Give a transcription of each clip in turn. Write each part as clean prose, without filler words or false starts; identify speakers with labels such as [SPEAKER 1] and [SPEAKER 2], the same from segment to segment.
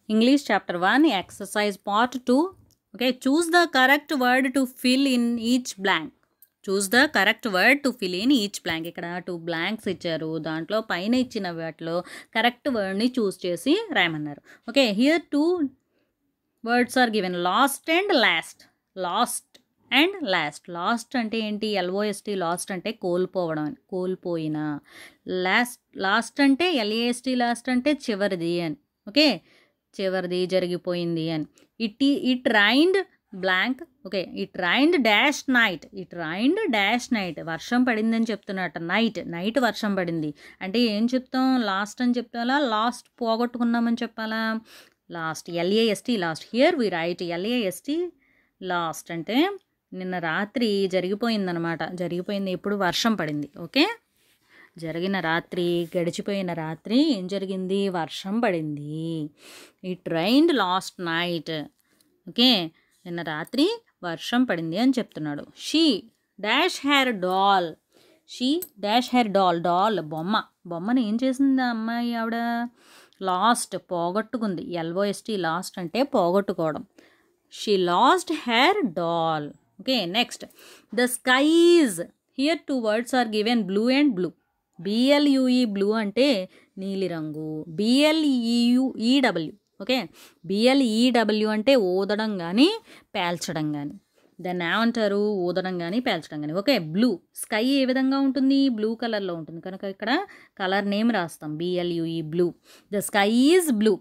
[SPEAKER 1] English chapter 1 exercise part 2. Okay, choose the correct word to fill in each blank. Choose the correct word to fill in each blank. ఇక్కడ 2 blanks ఇచ్చారు, దాంట్లో పైన ఇచ్చిన వాటిలో correct వర్డ్ని choose చేసి రాయమన్నారు. Okay, here 2 words are given, lost and last. Lost and last. Lost అంటే ఏంటి? LOST. లాస్ట్ అంటే కోల్పోవడం, కోల్పోయిన. లాస్ట్ అంటే LAST. లాస్ట్ అంటే చివరిది అని. ఓకే, చివరిది, జరిగిపోయింది అని. It రైన్డ్ blank. Okay, it రైన్డ్ dash night. It రైన్డ్ dash night. వర్షం పడిందని చెప్తున్నట్ట. నైట్ వర్షం పడింది అంటే ఏం చెప్తాం? లాస్ట్ అని చెప్తాలా, లాస్ట్ పోగొట్టుకున్నామని చెప్పాలా? Last, LAST. Last. Here we write LAST. Last అంటే నిన్న రాత్రి జరిగిపోయిందనమాట. జరిగిపోయింది ఎప్పుడు? వర్షం పడింది. ఓకే, జరిగిన రాత్రి, గడిచిపోయిన రాత్రి ఏం జరిగింది? వర్షం పడింది. It rained last night. Okay, నిన్న రాత్రి వర్షం పడింది అని చెప్తున్నాడు. She dash her doll. She dash her doll. Doll బొమ్మ. బొమ్మను ఏం చేసింది అమ్మాయి ఆవిడ? లాస్ట్, పోగొట్టుకుంది. LOST. లాస్ట్ అంటే పోగొట్టుకోవడం. She lost her doll. Okay, next the skies. Here 2 words are given, blue and blew. BLUE blue అంటే నీలిరంగు. BLEW. ఓకే, BLEW అంటే ఊదడం కానీ పేల్చడం కానీ. దాన్ని ఏమంటారు? ఊదడం కానీ పేల్చడం కానీ. Okay, blue. స్కై ఏ విధంగా ఉంటుంది? బ్లూ కలర్లో ఉంటుంది కనుక ఇక్కడ కలర్ నేమ్ రాస్తాం, BLUE blue. The sky is blue.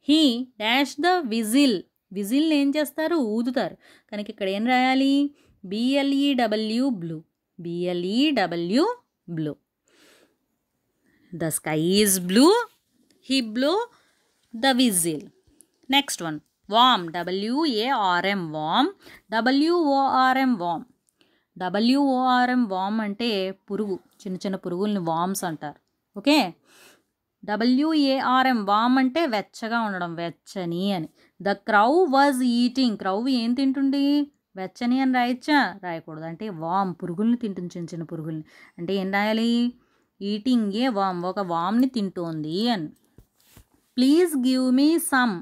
[SPEAKER 1] He dash the whistle. విజిల్ని ఏం చేస్తారు? ఊదుతారు కనుక ఇక్కడ ఏం రాయాలి? BLEW blew. BLEW blew. The sky is blue. He blew the whistle. Next one, worm. WARM. worm. WORM. worm. WORM. worm అంటే పురుగు. చిన్న చిన్న పురుగుల్ని వార్మ్స్ అంటారు. Okay, WARM. వామ్ అంటే వెచ్చగా ఉండడం, వెచ్చని అని. The crow was eating. Crow ఏం తింటుంది? వెచ్చని అని రాయచ్చా? రాయకూడదు. అంటే వామ్, పురుగుల్ని తింటుంది, చిన్న చిన్న పురుగుల్ని. అంటే ఏం రాయాలి? ఈటింగ్ ఏ వామ్, ఒక వామ్ని తింటోంది అని. Please give me some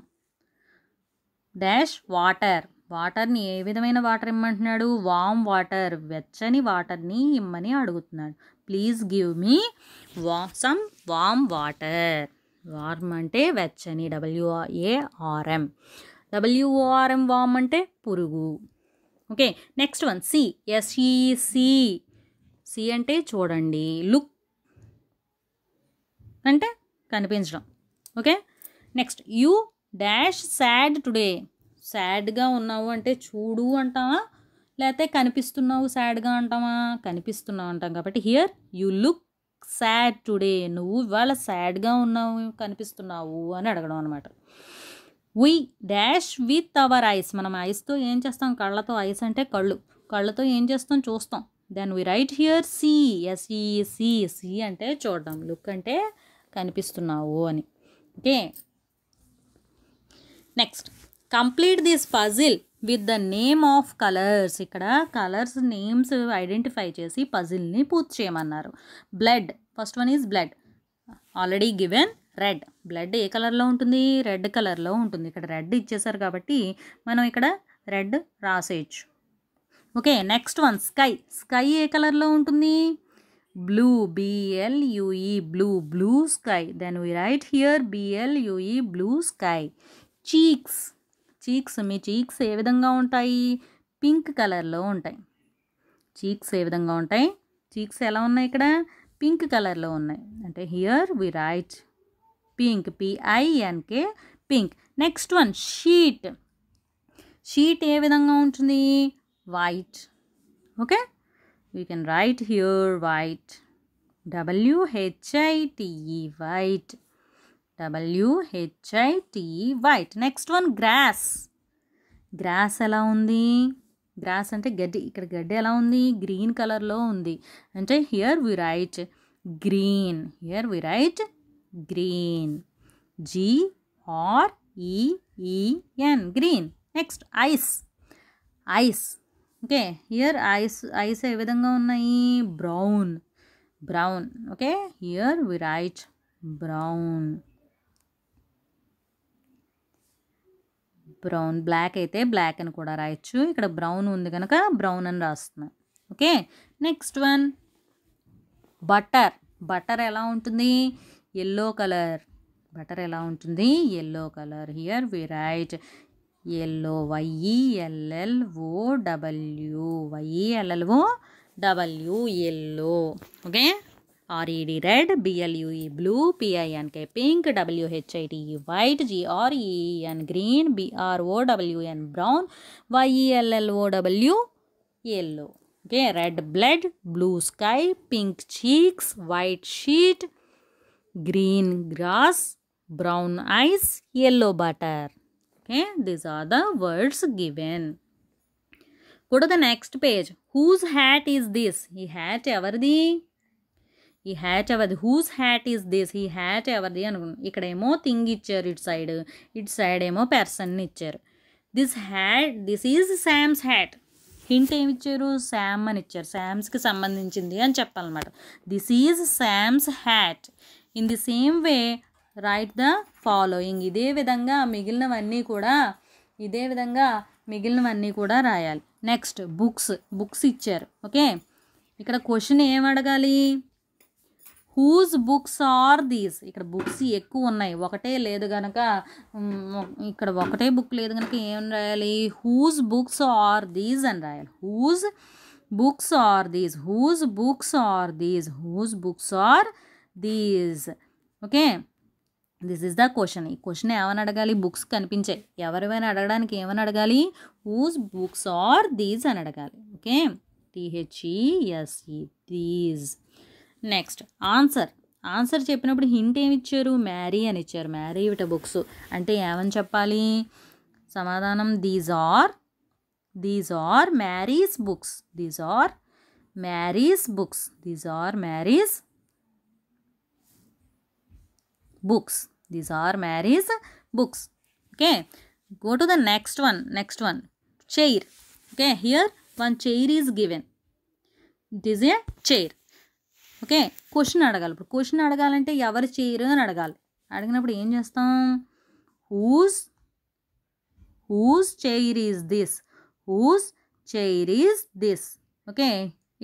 [SPEAKER 1] dash water. వాటర్ని ఏ విధమైన వాటర్ ఇమ్మంటున్నాడు? వామ్ వాటర్, వెచ్చని వాటర్ని ఇమ్మని అడుగుతున్నాడు. Please give me some warm water. Warm అంటే వెచ్చని, WARM. WORM వామ్ అంటే పురుగు. Okay, next one, SEC. See అంటే చూడండి. లుక్ అంటే కనిపించడం. Okay, next you dash sad today. సాడ్గా ఉన్నావు అంటే చూడు అంటావా, లేకపోతే కనిపిస్తున్నావు సాడ్గా అంటావా? కనిపిస్తున్నావు అంటాం కాబట్టి here you look sad today. నువ్వు ఇవాళ సాడ్గా ఉన్నావు, కనిపిస్తున్నావు అని అడగడం అనమాట. We dash with our eyes. మనం ఐస్తో ఏం చేస్తాం? కళ్ళతో. ఐస్ అంటే కళ్ళు. కళ్ళతో ఏం చేస్తాం? చూస్తాం. Then we write here SEC. See అంటే చూడడం, లుక్ అంటే కనిపిస్తున్నావు అని. Okay, next complete this puzzle with the name of colours. ఇక్కడ కలర్స్ నేమ్స్ ఐడెంటిఫై చేసి పజిల్ని పూర్తి చేయమన్నారు. Blood. First one is blood. Already given. Red. Blood ఏ కలర్లో ఉంటుంది? రెడ్ కలర్లో ఉంటుంది. ఇక్కడ రెడ్ ఇచ్చేసారు కాబట్టి మనం ఇక్కడ రెడ్ రాసేయచ్చు. Okay, next one sky. Sky ఏ కలర్లో ఉంటుంది? Blue. BLUE blue. Blue sky. Then we write here BLUE blue sky. Cheeks. Cheeks. మీ చీక్స్ ఏ విధంగా ఉంటాయి? పింక్ కలర్లో ఉంటాయి. చీక్స్ ఏ విధంగా ఉంటాయి? చీక్స్ ఎలా ఉన్నాయి? ఇక్కడ పింక్ కలర్లో ఉన్నాయి. అంటే here we write pink. PINK pink. Next one sheet. Sheet ఏ విధంగా ఉంటుంది? White. Okay, we can write here white. WHITE white. WHITE white. Next one grass. Grass ఎలా ఉంది? గ్రాస్ అంటే గడ్డి. ఇక్కడ గడ్డి ఎలా ఉంది? గ్రీన్ కలర్లో ఉంది. అంటే here we write green. Here we write green. GREEN green. Next eyes. Eyes. Okay, here eyes ఏ విధంగా ఉన్నాయి? Brown. Brown. Okay, here we write brown. Brown, black అయితే బ్లాక్ అని కూడా రాయొచ్చు. ఇక్కడ బ్రౌన్ ఉంది కనుక బ్రౌన్ అని రాస్తున్నాం. Okay, next one butter. Butter ఎలా ఉంటుంది? Yellow colour. బటర్ ఎలా ఉంటుంది? Yellow colour. Here we write yellow, YELLOW, YELLOW, yellow. Okay, RED red, BLUE blue, PINK pink, WHITE white, GREEN green, BROWN brown, YELLOW yellow. Okay, red blood, blue sky, pink cheeks, white sheet, green grass, brown eyes, yellow butter. Okay, these are the words given. Go to the next page. Whose hat is this? Ee hat evardi? ఈ hat ఎవరిది? Whose hat is this? ఈ hat ఎవరిది అనుకున్నాం. ఇక్కడేమో thing ఇచ్చారు ఇటు side ఏమో person ఇచ్చారు. This is Sam's hat. Hint ఏమి ఇచ్చారు? శామ్ అని ఇచ్చారు. శామ్స్కి సంబంధించింది అని చెప్పాలన్నమాట. This is Sam's hat. In the same way write the following. ఇదే విధంగా మిగిలినవన్నీ కూడా రాయాలి. నెక్స్ట్ బుక్స్ ఇచ్చారు. ఓకే, ఇక్కడ క్వశ్చన్ ఏం అడగాలి? Whose books are these? ఇక్కడ బుక్స్ ఎక్కువ ఉన్నాయి, ఒకటే లేదు కనుక ఇక్కడ ఒకటే బుక్ లేదు కనుక ఏం రాయాలి? హూజ్ బుక్స్ ఆర్ దీస్ అని రాయాలి. Whose books are these, whose books are these, whose books are these. Okay, this is the question. ఈ క్వశ్చన్ ఏమని అడగాలి? బుక్స్ కనిపించాయి, ఎవరివైనా అడగడానికి ఏమని అడగాలి? హూజ్ బుక్స్ ఆర్ దీస్ అని అడగాలి. Okay, THESE these. Next answer చెప్పినప్పుడు హింట్ ఏమి ఇచ్చారు? మ్యారీ అని ఇచ్చారు. మ్యారీ విట బుక్స్ అంటే ఏమని చెప్పాలి? సమాధానం these are Mary's books. These are Mary's books. These are Mary's books. These are Mary's books. Okay, go to the next one. Chair. Okay, here one chair is given. It is a chair. Okay, question అడగాలి. ఇప్పుడు question అడగాలంటే ఎవరి chair అని అడగాలి. అడిగినప్పుడు ఏం చేస్తాం? Whose chair is this? Whose chair is this? Okay,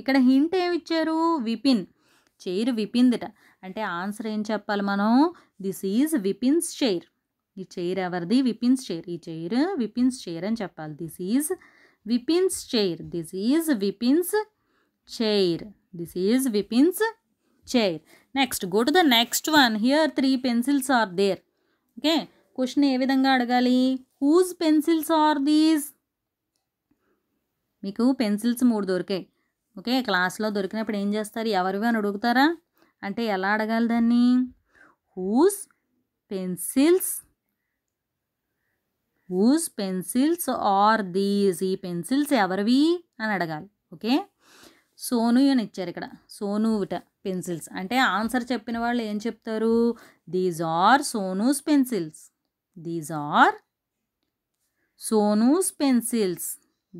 [SPEAKER 1] ఇక్కడ హింట్ ఏమి ఇచ్చారు? విపిన్. చైర్ విపిందిట అంటే ఆన్సర్ ఏం చెప్పాలి మనం? This is Vipin's chair. ఈ చైర్ ఎవరిది? విపిన్స్ చైర్. ఈ చైర్ విపిన్స్ చైర్ అని చెప్పాలి. This is Vipin's chair. This is Vipin's chair. This is Vipin's chair. Next go to the next one. Here 3 pencils are there. Okay, question ఏ విధంగా అడగాలి? Whose pencils are these? మీకు pencils 3 దొరికాయి. ఓకే, క్లాస్లో దొరికినప్పుడు ఏం చేస్తారు? ఎవరివి అని అడుగుతారా? అంటే ఎలా అడగాలి దాన్ని? Whose pencils are these? ఈ పెన్సిల్స్ ఎవరివి అని అడగాలి. ఓకే, సోను అని ఇచ్చారు ఇక్కడ. సోను విట పెన్సిల్స్ అంటే ఆన్సర్ చెప్పిన వాళ్ళు ఏం చెప్తారు? These are Sonu's pencils. These are Sonu's pencils.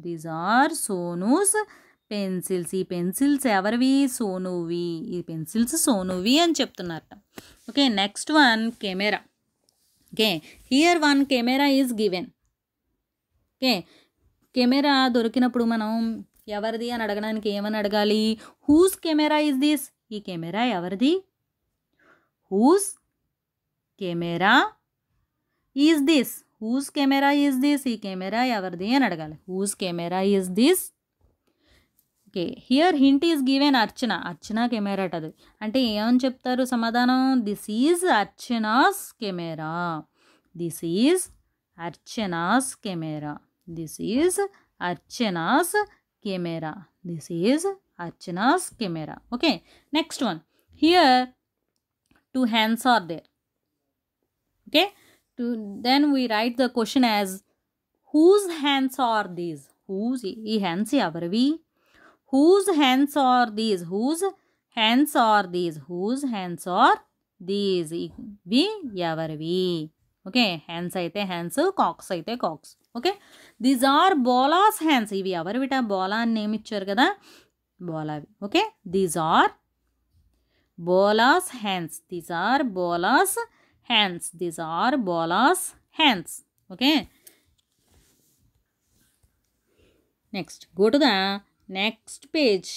[SPEAKER 1] These are Sonu's pencils. ఈ పెన్సిల్స్ ఎవరివి? సోనువి. ఈ పెన్సిల్స్ సోనువి అని చెప్తున్నారట. Okay, next one camera. Okay, here one camera is given. Okay, camera దొరికినప్పుడు మనం ఎవరిది అని అడగడానికి ఏమని అడగాలి? Whose camera is this? ఈ కెమెరా ఎవరిది? Whose camera is this? Whose camera is this? ఈ కెమెరా ఎవరిది అని అడగాలి. Whose camera is this? Okay, here hint is given Archana camera అది అంటే ఏమని చెప్తారు సమాధానం? This is Archana's camera. This is Archana's camera. This is Archana's camera. This is Archana's camera. Okay, next one. Here 2 hands are there. Okay, then we write the question as whose hands are these? Whose ఈ hands ఎవరివి? Whose hands are these? Whose hands are these? Whose hands are these? ఇవి ఎవరివి? Okay, hands అయితే hands, కాక్స్ అయితే కాక్స్. Okay, these are Bhola's hands. ఇవి ఎవరివిట? బోలా అని నేమ్ ఇచ్చారు కదా, బోలావి. Okay, these are Bhola's hands. These are Bhola's hands. These are Bhola's hands. Okay, next go to the next page.